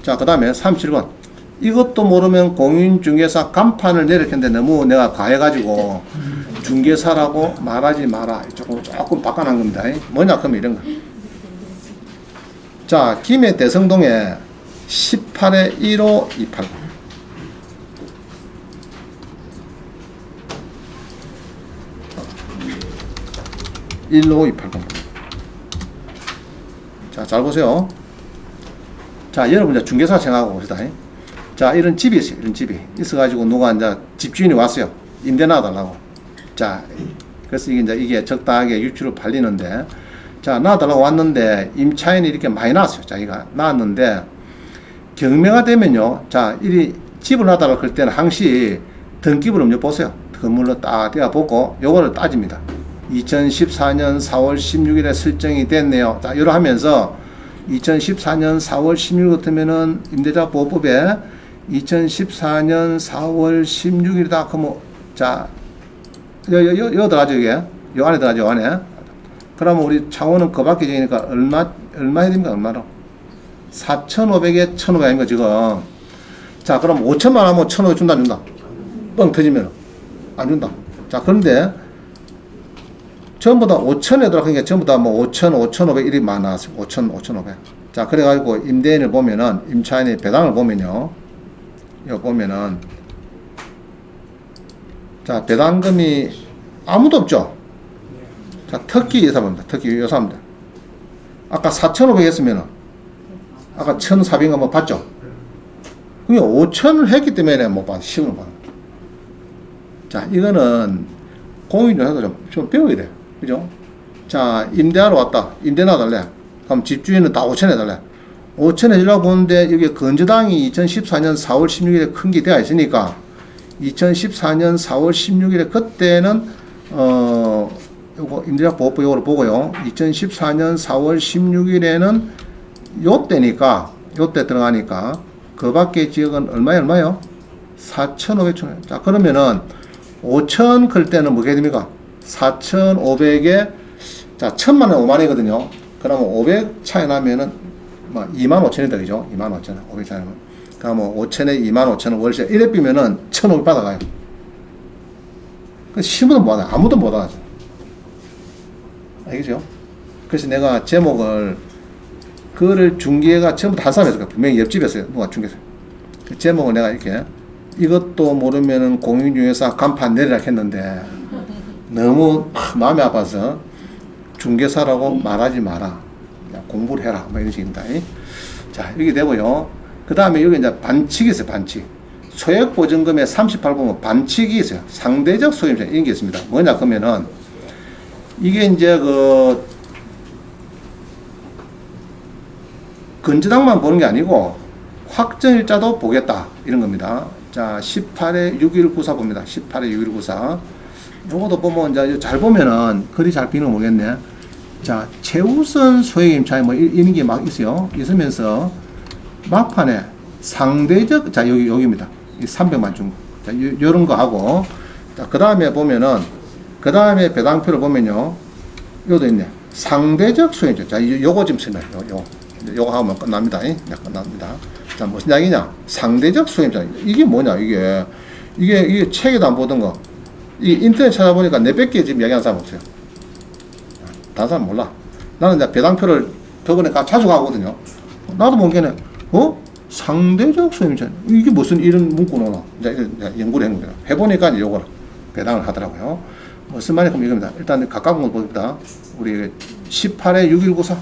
자, 그 다음에 37번. 이것도 모르면 공인중개사 간판을 내렸는데 너무 내가 과해가지고 중개사라고 말하지 마라. 조금 바꿔놓은 겁니다. 뭐냐, 그러면 이런 거. 자, 김해 대성동에 18에 15280. 15280. 자, 잘 보세요. 자, 여러분 이제 중개사 생각하고 봅시다. 자, 이런 집이 있어요. 이런 집이 있어가지고 누가 이제 집주인이 왔어요. 임대 놔달라고. 자, 그래서 이게 적당하게 유치로 팔리는데, 자, 놔달라고 왔는데 임차인이 이렇게 많이 나왔어요. 자기가 나왔는데 경매가 되면요. 자, 이 집을 놔달라고 할 때는 항시 등기부를 먼저 보세요. 건물로 딱 떼어 보고 요거를 따집니다. 2014년 4월 16일에 설정이 됐네요. 자, 이러 하면서 2014년 4월 16일 같으면은 임대차 보호법에 2014년 4월 16일이다. 그러면 자, 요 들어가죠, 이게. 요 안에 들어가죠, 요 안에. 그러면 우리 창호는 그 밖에 지니까 얼마 해야 됩니까? 얼마로? 4,500에 1,500인가, 지금. 자, 그럼 5천만 하면 1,500 준다, 안 준다? 뻥 터지면. 안 준다. 자, 그런데 전부 다 5천에 들어가니까 전부 다 뭐 5천, 5,500 일이 많았어요. 5천, 5,500. 자, 그래가지고 임대인을 보면은, 임차인의 배당을 보면요. 이거 보면은, 자, 배당금이 아무도 없죠? 자, 특기 여사입니다. 특기 여사입니다. 아까 4,500 했으면은, 아까 1,400인가 뭐 봤죠? 그게 5,000을 했기 때문에 못 받아. 시험을 받아. 자, 이거는 공인중개사도 좀 배워야 돼. 그죠? 자, 임대하러 왔다. 임대 놔달래. 그럼 집주인은 다 5,000 해달래. 5,000 해주려고 보는데, 여기 건조당이 2014년 4월 16일에 큰 게 되어 있으니까, 2014년 4월 16일에 그때는, 요거 임대차 보호법 요거를 보고요. 2014년 4월 16일에는 요때니까, 요때 들어가니까, 그 밖에 지역은 얼마요? 4,500, 1,000원. 자, 그러면은, 5,000 클 때는 뭐게 됩니까? 4,500에, 자, 1,000만 원 5만 원이거든요. 그러면 500 차이 나면은, 뭐, 25,000원이 되죠. 25,000원. 500 차이 나면. 그러면 5,000에 25,000원 월세. 이래 비면은 1,500 받아가요. 그 시부도 못 하나. 아무도 못 하죠. 알겠죠? 그래서 내가 제목을, 그거를 중개가 전부 다 한 사람이 했어요. 분명히 옆집에서요. 누가 중개했어요. 그 제목을 내가 이렇게, 이것도 모르면은 공인중개사 간판 내리라 했는데 너무 마음이 아파서 중개사라고 말하지 마라. 공부를 해라. 뭐 이런 식입니다. 자, 이렇게 되고요. 그 다음에 여기 이제 반칙이 있어요. 반칙. 소액보증금의 38번은 반칙이 있어요. 상대적 소유자 이런 게 있습니다. 뭐냐 그러면은 이게 이제 그 건조당만 보는 게 아니고 확정일자도 보겠다. 이런 겁니다. 자, 18에 6194 봅니다. 18에 6194. 요것도 보면, 이제 잘 보면은, 글이 잘 비는 거 모르겠네. 자, 최우선 소액임차인 뭐, 이런 게 막 있어요. 있으면서, 막판에 상대적, 자, 여기입니다. 이 300만 준 거. 자, 요런 거 하고, 자, 그 다음에 보면은, 그 다음에 배당표를 보면요. 요도 있네. 상대적 소액임차. 자, 요거 지금 쓰네. 요거 하면 끝납니다. 네, 끝납니다. 자, 무슨 이야기냐? 상대적 소임자. 이게 뭐냐, 이게 책에도 안 보던 거. 이 인터넷 찾아보니까 내밖에 지금 이야기하는 사람 없어요. 다른 사람 몰라. 나는 이제 배당표를 저번에 자주 가거든요. 나도 모르겠네. 상대적 소임자. 이게 무슨 이런 문구나. 이제 연구를 한 거예요. 해보니까 이제 요거를 배당을 하더라고요. 무슨 말이 그럼 이겁니다. 일단 가까운 거 봅니다. 우리 18에 6194.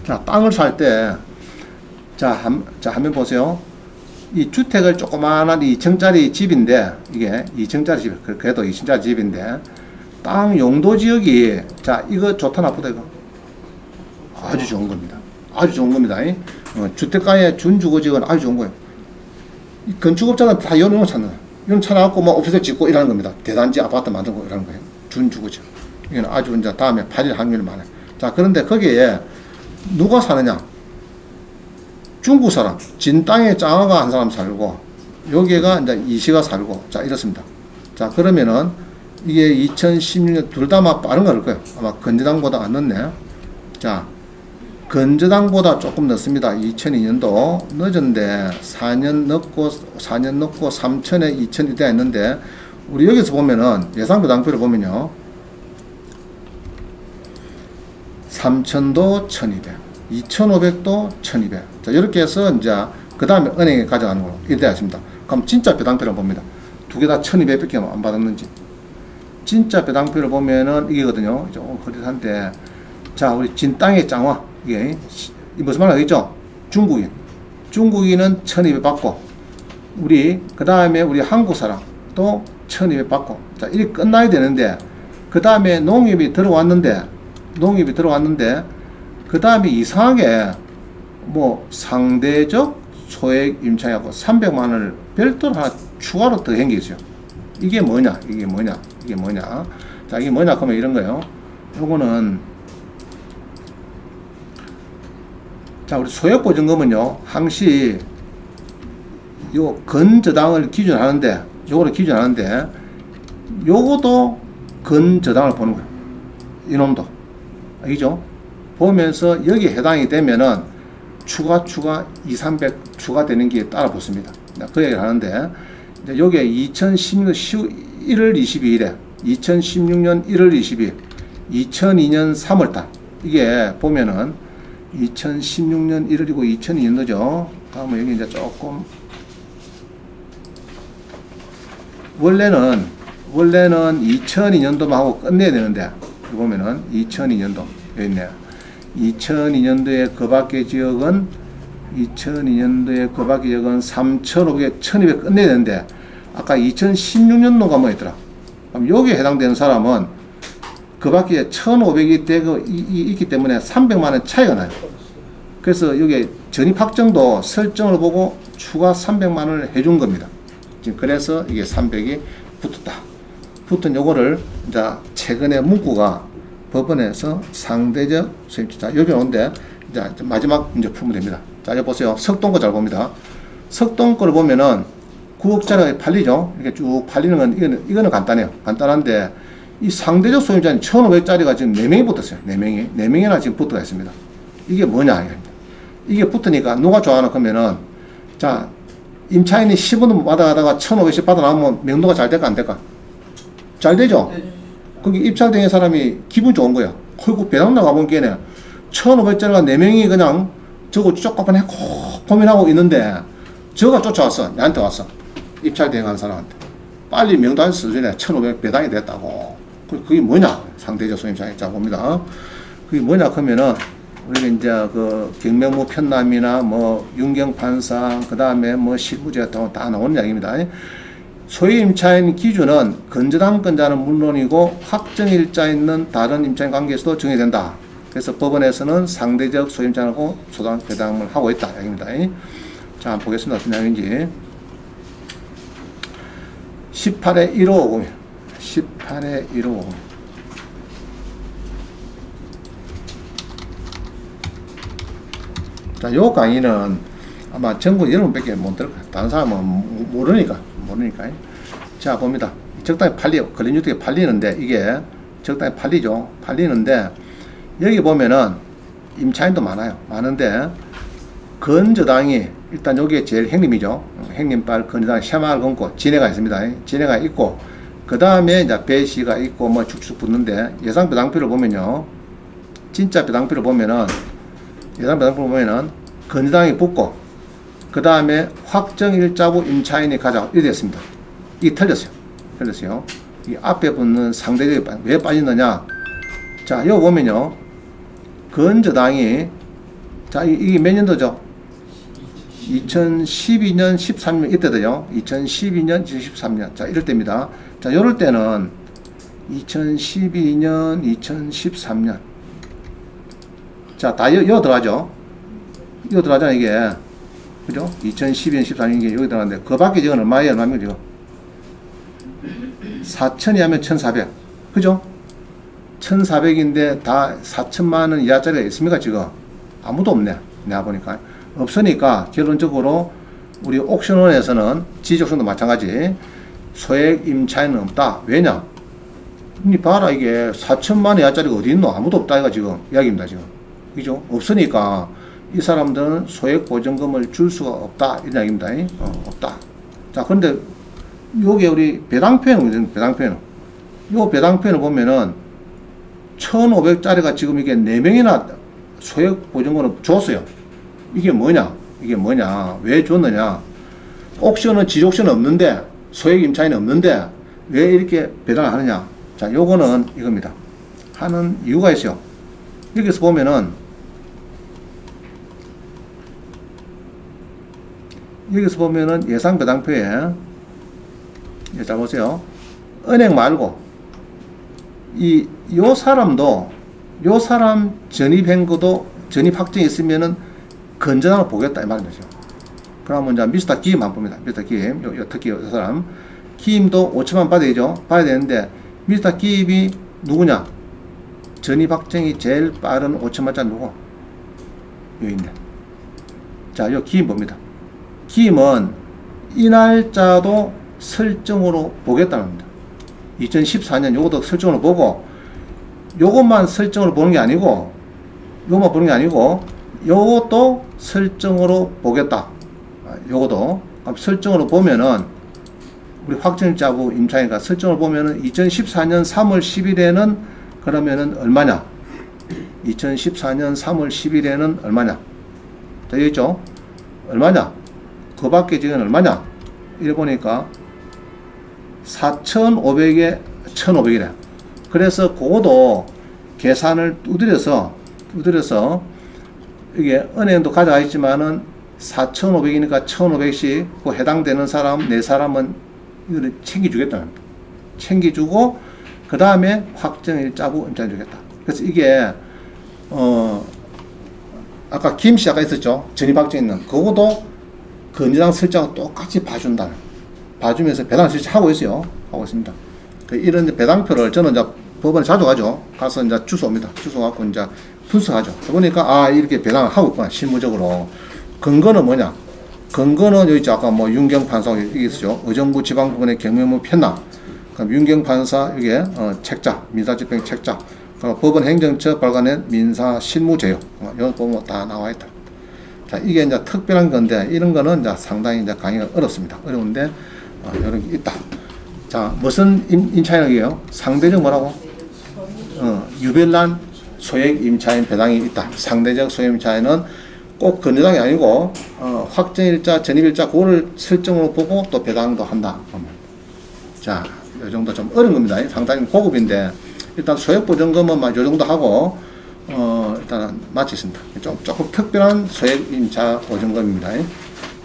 자, 땅을 살 때, 한번 보세요. 이 주택을 조그마한 2층짜리 집인데, 이게 2층짜리 집, 그래도 2층짜리 집인데, 땅 용도 지역이, 자, 이거 좋다, 나쁘다, 이거? 아주 좋은 겁니다. 아주 좋은 겁니다. 주택가의 준주거지역은 아주 좋은 거예요. 이 건축업자는 다 이런 거 찾는 거예요. 이런 찾아갖고 뭐 오피스를 짓고 이러는 겁니다. 대단지 아파트 만들고 이러는 거예요. 준주거지역. 이건 아주 이제 다음에 팔릴 확률이 많아요. 자, 그런데 거기에, 누가 사느냐? 중국 사람, 진 땅에 장화가 한 사람 살고, 여기가 이제 이시가 살고, 자, 이렇습니다. 자, 그러면은, 이게 2016년 둘 다 아마 빠른 걸 거예요. 아마 건저당보다 안 늦네. 자, 건저당보다 조금 늦습니다. 2002년도 늦은데 4년 늦고 3천에 2천이 되어 있는데, 우리 여기서 보면은 예상배당표를 보면요, 3천도 1200, 2500도 1200. 자, 이렇게 해서 이제 그 다음에 은행에 가져가는 걸로 이렇게 되어 있습니다. 그럼 진짜 배당표를 봅니다. 두 개 다 1200밖에 안 받았는지. 진짜 배당표를 보면은 이게거든요. 좀 그릿한데, 자, 우리 진땅의 짱화, 이게 무슨 말 하겠죠? 중국인은 1200 받고, 우리 그 다음에 우리 한국 사람 또 1200 받고, 자, 이렇게 끝나야 되는데, 그 다음에 농협이 들어왔는데, 그 다음에 이상하게 뭐 상대적 소액 임차인하고 300만원을 별도로 하나 추가로 더 생기죠. 이게 뭐냐? 자, 이게 뭐냐? 그러면 이런 거예요. 요거는, 자, 우리 소액보증금은요, 항시 요 건저당을 기준하는데, 요것도 건저당을 보는 거예요. 이놈도. 알겠죠? 보면서 여기에 해당이 되면은 추가 2, 300 추가되는 게 따라 붙습니다. 그 얘기를 하는데, 이제 요게 2016년 1월 22일에 2016년 1월 22일 2002년 3월달, 이게 보면은 2016년 1월이고 2002년도죠. 다음은 여기 이제 조금, 원래는 2002년도만 하고 끝내야 되는데, 보면은 2002년도 여기 있네요. 2002년도에 그 밖의 지역은 3,500, 1,200 끝내야 되는데, 아까 2016년도가 뭐였더라? 그럼 여기에 해당되는 사람은 그 밖에 1,500이 되고 있기 때문에 300만원 차이가 나요. 그래서 여기 전입 확정도 설정을 보고 추가 300만원을 해준 겁니다. 지금 그래서 이게 300이 붙었다. 붙은 요거를 이제 최근에 문구가 법원에서 상대적 수입자, 여기 오는데 이제 마지막 문제 풀면 됩니다. 자, 여기 보세요. 석동 거 잘 봅니다. 석동 거를 보면은 9억짜리가 팔리죠. 이렇게 쭉 팔리는 건, 이거는 간단해요. 간단한데, 이 상대적 소유자는 1,500짜리가 지금 4명이 붙었어요. 4명이나 지금 붙어가 있습니다. 이게 뭐냐, 이게 붙으니까 누가 좋아하나 그러면은, 자, 임차인이 10원을 받아가다가 1,500씩 받아나오면 명도가 잘 될까 안 될까? 잘 되죠? 거기 입찰된 사람이 기분 좋은 거야. 결국 배당 나가본 게네. 1,500짜리가 4명이 그냥 저거 쪼까만 고민하고 있는데, 저가 쫓아왔어. 나한테 왔어. 입찰 대행한 사람한테. 빨리 명단 써주네. 1,500 배당이 됐다고. 그게 뭐냐? 상대적 소임장이. 자, 봅니다. 그게 뭐냐? 그러면은, 우리가 이제 그 경매무 편남이나 뭐 윤경판상, 그 다음에 뭐 실무제 다 나오는 이야기입니다. 소유임차인 기준은 건저당권자는 물론이고 확정일자 있는 다른 임차인 관계에서도 정해진다. 그래서 법원에서는 상대적 소유임차인하고 소당 배당을 하고 있다. 이야기입니다. 자, 한번 보겠습니다. 어떤 내용인지. 18회 1550. 18회 1550. 자, 요 강의는 아마 전국 여러분밖에 못 들을 거예요. 다른 사람은 모르니까. 자, 봅니다. 적당히 걸린 주택이 팔리는데, 이게 적당히 팔리죠. 팔리는데, 여기 보면은 임차인도 많은데, 건저당이 일단 여기에 제일 행림이죠. 행림발 건저당 샤마를 건고 진해가 있습니다. 진해가 있고, 그 다음에 이제 배시가 있고 뭐 쭉쭉 붙는데, 예상 배당표를 보면요, 진짜 배당표를 보면은, 건저당이 붙고, 그 다음에 확정일자부 임차인이 가자 이렇게 됐습니다. 이게 틀렸어요. 이 앞에 붙는 상대적이 왜 빠졌느냐? 자, 여기 보면요, 건저당이, 자, 이게 몇 년도죠? 2012년 13년 이때도요. 2012년 13년. 자, 이럴 때입니다. 자, 요럴 때는 2012년 2013년. 자, 다 여 들어가죠. 이거 들어가잖아, 이게. 그죠? 2012년 13년 이게 여기 들어가는데, 그 밖에 지금 얼마예요? 지금 4천이 하면 1,400. 그죠? 1,400인데 다 4천만원 이하짜리가 있습니까, 지금? 아무도 없네. 내가 보니까. 없으니까, 결론적으로, 우리 옥션원에서는 지적성도 마찬가지, 소액 임차인은 없다. 왜냐? 니 봐라, 이게 4천만 이하짜리가 어디 있노? 아무도 없다, 이가 지금 이야기입니다, 지금. 그죠? 없으니까 이 사람들은 소액보증금을 줄 수가 없다, 이런 이야기입니다. 없다. 자, 근데 요게 우리 배당표현은, 배당표현. 요 배당표현을 보면은 1,500짜리가 지금 이게 4명이나 소액보증금을 줬어요. 이게 뭐냐? 이게 뭐냐? 왜 줬느냐? 옥션은 지옥션은 없는데, 소액임차인은 없는데, 왜 이렇게 배당을 하느냐? 자, 요거는 이겁니다. 하는 이유가 있어요. 여기서 보면은, 예상 배당표에, 자, 보세요. 은행 말고, 요 사람도, 요 사람 전입한 것도, 전입 확정이 있으면은, 건전하게 보겠다, 이 말이죠. 그러면 이제 미스터 김 봅니다. 미스터 김, 특히 이 사람. 김도 5천만 받아야 되는데, 미스터 김이 누구냐? 전입 확정이 제일 빠른 5천만짜리 누구? 여기 있네. 자, 요 김 봅니다. 김은 이 날짜도 설정으로 보겠다는 겁니다. 2014년 요것도 설정으로 보고, 요것만 설정으로 보는 게 아니고, 요것만 보는 게 아니고, 요것도 설정으로 보겠다. 요것도 설정으로 보면은 우리 확정일자부 임차인가 설정을 보면은 2014년 3월 10일에는 그러면은 얼마냐? 2014년 3월 10일에는 얼마냐? 되어 있죠? 얼마냐? 그 밖에 지금 얼마냐? 이래 보니까 4,500에 1,500이래. 그래서 그것도 계산을 두드려서 이게 은행도 가져가 있지만은 4,500이니까 1,500씩 그 해당되는 사람, 네 사람은 이거를 챙겨주겠다는 겁니다. 챙겨주고 그 다음에 확정일자부 임차인 주겠다. 그래서 이게 아까 김씨 아까 있었죠? 전입 확정 있는 그것도 건전한 설정하고 똑같이 봐준다. 봐주면서 배당 실시하고 있어요. 하고 있습니다. 이런 배당표를 저는 이제 법원에 자주 가죠. 가서 이제 주소입니다. 주소 갖고 이제 분석하죠. 보니까 이렇게 배당을 하고 있구나. 실무적으로. 근거는 뭐냐? 근거는 여기 있죠. 아까 뭐 윤경 판사 여기 있죠. 의정부 지방법원의 경매무 편납. 그럼 윤경 판사 이게 책자, 민사집행 책자. 법원 행정처 발간한 민사 실무 제요. 여기 보면 다 나와 있다. 자, 이게 이제 특별한 건데 이런 거는 이제 상당히 이제 강의가 어렵습니다. 어려운데 이런 게 있다. 자, 무슨 임차인이에요? 상대적 뭐라고? 유별난 소액 임차인 배당이 있다. 상대적 소액 임차인은 꼭 건전당이 아니고 확정일자, 전입일자 그거를 설정으로 보고 또 배당도 한다. 자, 이 정도 좀 어려운 겁니다. 상당히 고급인데 일단 소액보증금은 요 정도 하고 일단 마치겠습니다. 조금 특별한 소액임차 보증금입니다.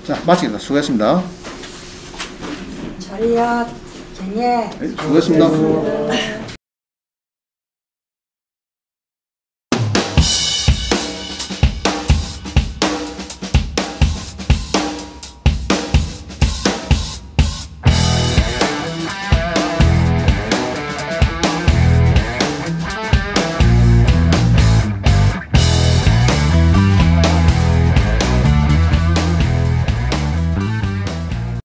자, 마치겠습니다. 수고했습니다. 저리요, 정예. 수고했습니다.